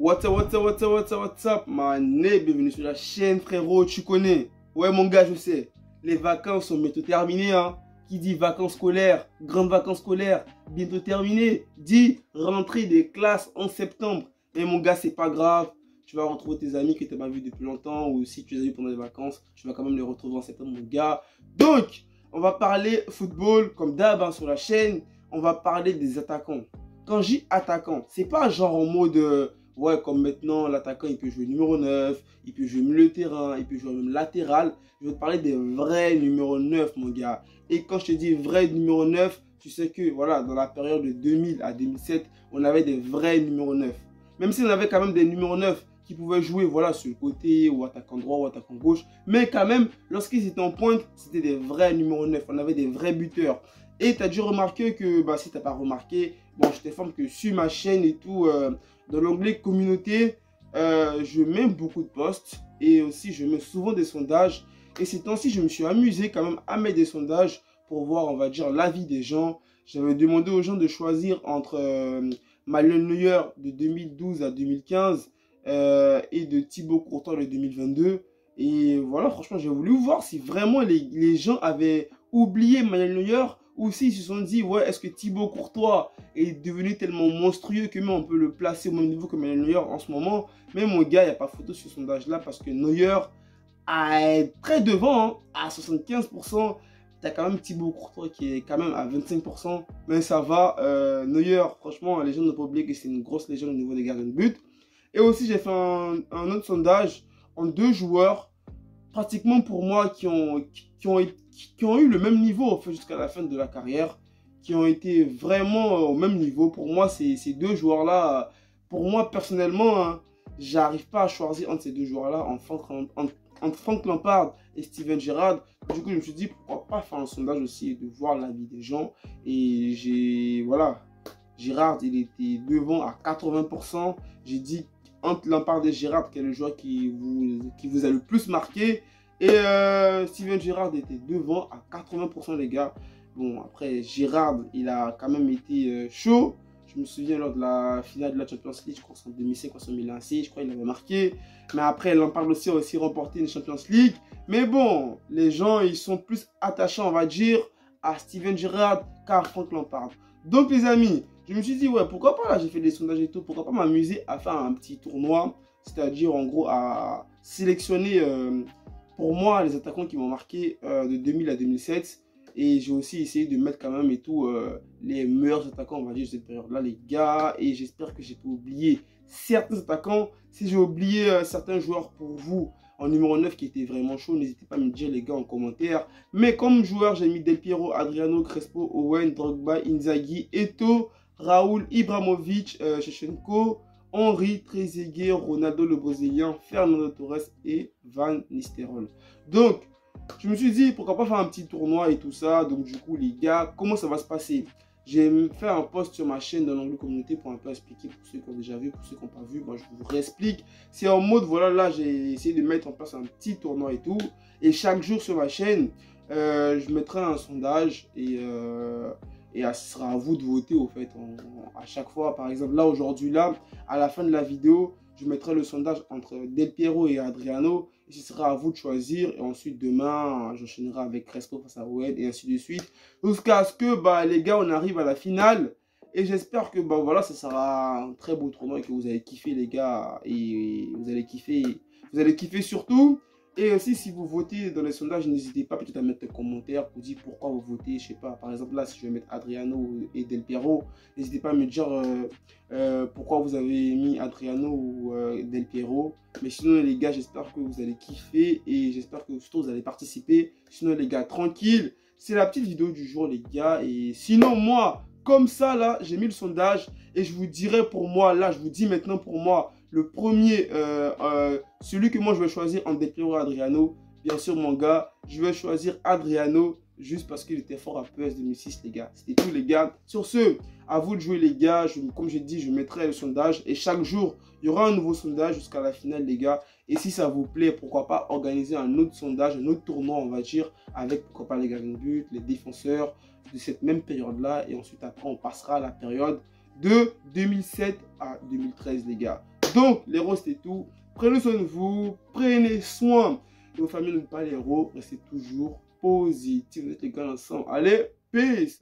What's up, mané, bienvenue sur la chaîne, frérot, tu connais. Ouais, mon gars, je sais, les vacances sont bientôt terminées, hein. Qui dit vacances scolaires, grandes vacances scolaires, bientôt terminées, dit rentrée des classes en septembre. Mais mon gars, c'est pas grave, tu vas retrouver tes amis que tu n'as pas vus depuis longtemps, ou si tu les as vus pendant les vacances, tu vas quand même les retrouver en septembre, mon gars. Donc, on va parler football, comme d'hab, hein, sur la chaîne, on va parler des attaquants. Quand je dis attaquant, c'est pas genre en mode, ouais, comme maintenant, l'attaquant, il peut jouer numéro 9, il peut jouer milieu de terrain, il peut jouer même latéral. Je vais te parler des vrais numéro 9, mon gars. Et quand je te dis vrai numéro 9, tu sais que, voilà, dans la période de 2000 à 2007, on avait des vrais numéro 9. Même si on avait quand même des numéros 9 qui pouvaient jouer, voilà, sur le côté, ou attaquant droit, ou attaquant gauche. Mais quand même, lorsqu'ils étaient en pointe, c'était des vrais numéros 9. On avait des vrais buteurs. Et tu as dû remarquer que, bah, si tu n'as pas remarqué, bon, je t'informe que sur ma chaîne et tout, dans l'onglet communauté, je mets beaucoup de posts et aussi je mets souvent des sondages. Et ces temps-ci, je me suis amusé quand même à mettre des sondages pour voir, on va dire, l'avis des gens. J'avais demandé aux gens de choisir entre Manuel Neuer de 2012 à 2015 et de Thibaut Courtois de 2022. Et voilà, franchement, j'ai voulu voir si vraiment les gens avaient oublié Manuel Neuer ou s'ils se sont dit, ouais, est-ce que Thibaut Courtois est devenu tellement monstrueux que même on peut le placer au même niveau que Manuel Neuer en ce moment. Mais mon gars, il n'y a pas photo sur ce sondage-là parce que Neuer est très devant, hein, à 75%. Tu as quand même Thibaut Courtois qui est quand même à 25%. Mais ça va. Neuer, franchement, les gens n'ont pas oublié que c'est une grosse légende au niveau des gardiens de but. Et aussi, j'ai fait un autre sondage en deux joueurs, pratiquement pour moi, qui ont eu le même niveau en fait, jusqu'à la fin de la carrière, qui ont été vraiment au même niveau. Pour moi, ces deux joueurs-là, pour moi personnellement, hein, j'arrive pas à choisir entre ces deux joueurs-là, entre Frank Lampard et Steven Gerrard. Du coup, je me suis dit, pourquoi pas faire un sondage aussi et de voir l'avis des gens. Et voilà, Gerrard, il était devant à 80%. J'ai dit, entre Lampard et Gerrard, quel est le joueur qui vous a le plus marqué. Et Steven Gerrard était devant à 80% les gars. Bon, après Gerrard, il a quand même été chaud. Je me souviens lors de la finale de la Champions League, je crois en 2005 ou en 2006, je crois qu'il avait marqué. Mais après, Lampard aussi a aussi remporté une Champions League. Mais bon, les gens, ils sont plus attachés, on va dire, à Steven Gerrard qu'à Frank Lampard. Donc les amis, je me suis dit, ouais, pourquoi pas, là j'ai fait des sondages et tout, pourquoi pas m'amuser à faire un petit tournoi, c'est-à-dire en gros à sélectionner pour moi les attaquants qui m'ont marqué de 2000 à 2007. Et j'ai aussi essayé de mettre quand même et tout les meilleurs attaquants, on va dire, de cette période-là, les gars. Et j'espère que j'ai pas oublié certains attaquants. Si j'ai oublié certains joueurs pour vous en numéro 9 qui étaient vraiment chauds, n'hésitez pas à me dire les gars en commentaire. Mais comme joueur, j'ai mis Del Piero, Adriano, Crespo, Owen, Drogba, Inzaghi, Eto'o, Raoul, Ibrahimovic, Shevchenko, Henry, Trezeguet, Ronaldo le Brésilien, Fernando Torres et Van Nistelrooy. Donc, je me suis dit, pourquoi pas faire un petit tournoi et tout ça. Donc du coup, les gars, comment ça va se passer? J'ai fait un post sur ma chaîne dans l'onglet communauté pour un peu expliquer pour ceux qui ont déjà vu, pour ceux qui n'ont pas vu. Moi, je vous réexplique. C'est en mode, voilà, là, j'ai essayé de mettre en place un petit tournoi et tout. Et chaque jour sur ma chaîne, je mettrai un sondage et ce sera à vous de voter, au fait. À chaque fois, par exemple, là, aujourd'hui, là, à la fin de la vidéo, je mettrai le sondage entre Del Piero et Adriano. Et ce sera à vous de choisir. Et ensuite, demain, j'enchaînerai avec Crespo face à Owen et ainsi de suite. Jusqu'à ce que, bah, les gars, on arrive à la finale. Et j'espère que, bah, voilà, ça sera un très beau tournoi et que vous allez kiffer, les gars. Et vous allez kiffer. Vous allez kiffer surtout. Et aussi, si vous votez dans les sondages, n'hésitez pas peut-être à mettre des commentaires pour dire pourquoi vous votez. Je sais pas, par exemple, là, si je vais mettre Adriano et Del Piero, n'hésitez pas à me dire pourquoi vous avez mis Adriano ou Del Piero. Mais sinon, les gars, j'espère que vous allez kiffer et j'espère que surtout vous allez participer. Sinon, les gars, tranquille. C'est la petite vidéo du jour, les gars. Et sinon, moi, comme ça, là, j'ai mis le sondage et je vous dirai pour moi, là, je vous dis maintenant pour moi, le premier, celui que moi je vais choisir en Del Piero Adriano, bien sûr mon gars, je vais choisir Adriano juste parce qu'il était fort à PES 2006 les gars. C'était tout les gars. Sur ce, à vous de jouer les gars. Comme j'ai dit, je mettrai le sondage et chaque jour, il y aura un nouveau sondage jusqu'à la finale les gars. Et si ça vous plaît, pourquoi pas organiser un autre sondage, un autre tournoi on va dire, avec pourquoi pas les gardiens de but, les défenseurs de cette même période-là. Et ensuite après, on passera à la période de 2007 à 2013 les gars. Donc, les héros, c'était tout. Prenez soin de vous, prenez soin de vos familles, n'oubliez pas les héros, restez toujours positifs, vous êtes les gars ensemble. Allez, peace!